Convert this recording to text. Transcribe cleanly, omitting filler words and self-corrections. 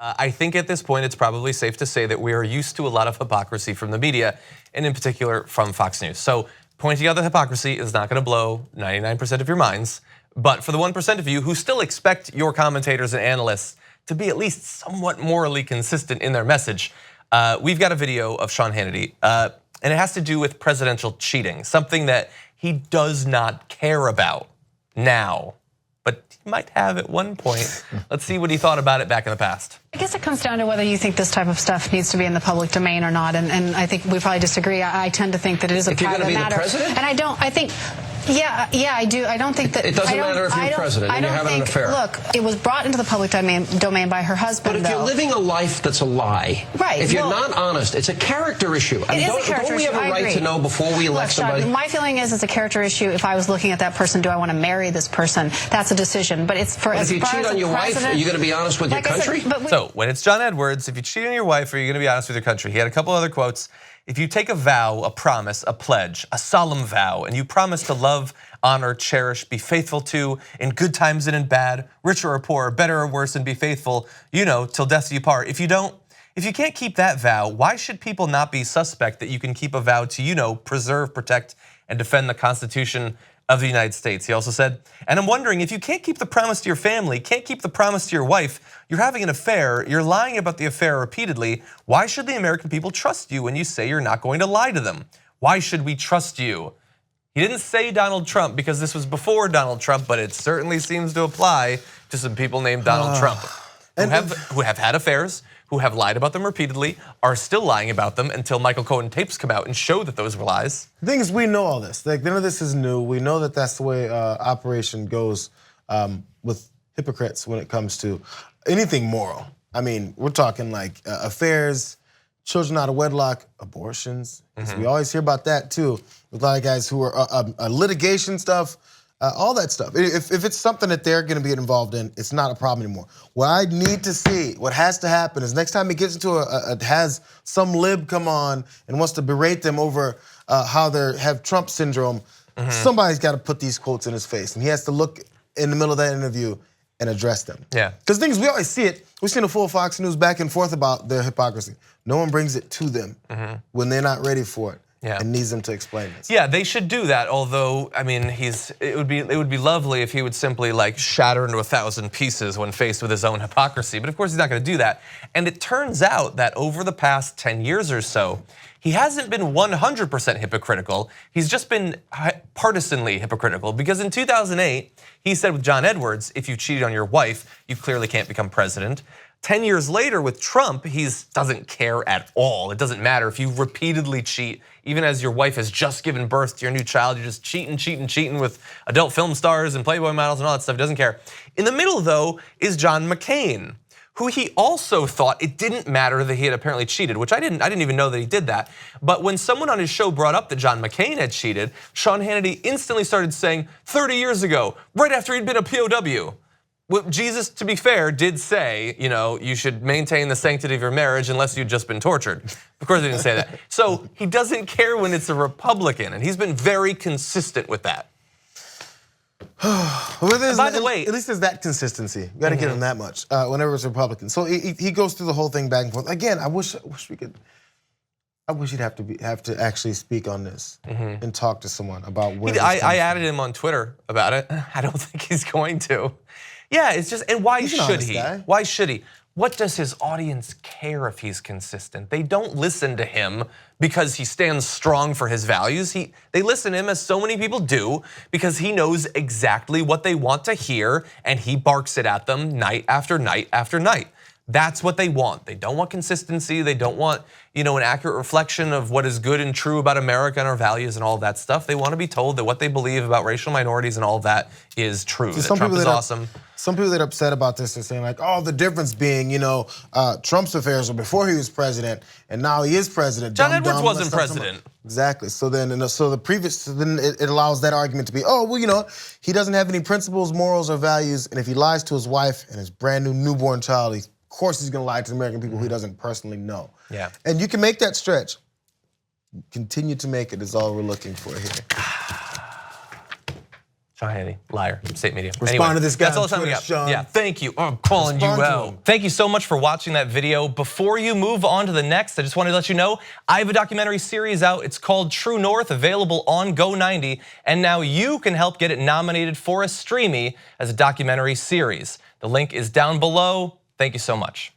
I think at this point it's probably safe to say that we are used to a lot of hypocrisy from the media, and in particular from Fox News. So pointing out the hypocrisy is not gonna blow 99% of your minds, but for the 1% of you who still expect your commentators and analysts to be at least somewhat morally consistent in their message, we've got a video of Sean Hannity, and it has to do with presidential cheating, something that he does not care about now, but he might have at one point. Let's see what he thought about it back in the past. I guess it comes down to whether you think this type of stuff needs to be in the public domain or not, and I think we probably disagree. I tend to think that it is a private matter. If you're going to be the president? And I don't, I think, yeah, I do. I don't think that it doesn't matter if you're president and you're having an affair. Look, it was brought into the public domain by her husband. But if you're living a life that's a lie, right? If you're not honest, it's a character issue. It is a character issue. Don't we have a right to know before we elect somebody? My feeling is it's a character issue. If I was looking at that person, do I want to marry this person? That's a decision. But it's for as far as the president. If you cheat on your wife, are you going to be honest with your country? So when it's John Edwards, if you cheat on your wife, are you going to be honest with your country? He had a couple other quotes. If you take a vow, a promise, a pledge, a solemn vow, and you promise to love, honor, cherish, be faithful to, in good times and in bad, richer or poorer, better or worse, and be faithful, till death do you part. If you can't keep that vow, why should people not be suspect that you can keep a vow to, preserve, protect, and defend the Constitution of the United States? He also said, and I'm wondering, if you can't keep the promise to your family, can't keep the promise to your wife, you're having an affair, you're lying about the affair repeatedly, why should the American people trust you when you say you're not going to lie to them? Why should we trust you? He didn't say Donald Trump because this was before Donald Trump, but it certainly seems to apply to some people named Donald Trump who have had affairs, who have lied about them repeatedly, are still lying about them until Michael Cohen tapes come out and show that those were lies. The thing is, we know all this. Like, none of this is new. We know that that's the way operation goes with hypocrites when it comes to anything moral. I mean, we're talking like affairs, children out of wedlock, abortions. We always hear about that too. With a lot of guys who are litigation stuff, all that stuff. If it's something that they're gonna be involved in, it's not a problem anymore. What I need to see, what has to happen is next time he gets into has some lib come on and wants to berate them over how they have Trump syndrome, somebody's gotta put these quotes in his face, and he has to look in the middle of that interview and address them. Yeah. Because things, we always see it. We've seen a full Fox News back and forth about their hypocrisy. No one brings it to them when they're not ready for it. And needs them to explain this. Yeah, they should do that. Although, I mean, it would be lovely if he would simply like shatter into 1,000 pieces when faced with his own hypocrisy. But of course, he's not going to do that. And it turns out that over the past 10 years or so, he hasn't been 100% hypocritical. He's just been partisanly hypocritical. Because in 2008, he said with John Edwards, if you cheated on your wife, you clearly can't become president. 10 years later with Trump, he doesn't care at all. It doesn't matter if you repeatedly cheat, even as your wife has just given birth to your new child, you're just cheating with adult film stars and Playboy models and all that stuff, he doesn't care. In the middle though is John McCain, who he also thought it didn't matter that he had apparently cheated, which I didn't even know that he did that. But when someone on his show brought up that John McCain had cheated, Sean Hannity instantly started saying 30 years ago, right after he'd been a POW. Well, Jesus, to be fair, did say, you should maintain the sanctity of your marriage unless you'd just been tortured. Of course, he didn't say that. So he doesn't care when it's a Republican, and he's been very consistent with that. By the way, at least there's that consistency. You got to give him that much. Whenever it's Republican, so he goes through the whole thing back and forth. Again, I wish we could. I wish he'd have to actually speak on this and talk to someone about where. I added him on Twitter about it. I don't think he's going to. Yeah, it's just, and why should he? Why should he? What does his audience care if he's consistent? They don't listen to him because he stands strong for his values. They listen to him, as so many people do, because he knows exactly what they want to hear, and he barks it at them night after night after night. That's what they want. They don't want consistency. They don't want, an accurate reflection of what is good and true about America and our values and all that stuff. They want to be told that what they believe about racial minorities and all of that is true. That Trump is awesome. Some people that are upset about this are saying like, oh, the difference being, Trump's affairs were before he was president, and now he is president. John Edwards wasn't president. Exactly. So then, it allows that argument to be, oh, well, he doesn't have any principles, morals, or values, and if he lies to his wife and his brand new newborn child, of course he's going to lie to the American people who he doesn't personally know. Yeah. And you can make that stretch. Continue to make it is all we're looking for here. Sean Hannity, liar, state media. Respond to this guy That's all on the time we Twitter, got. Sean. Yeah, thank you. I'm calling Respond you to out. him. Thank you so much for watching that video. Before you move on to the next, I just wanted to let you know I have a documentary series out. It's called True North, available on Go90, and now you can help get it nominated for a Streamy as a documentary series. The link is down below. Thank you so much.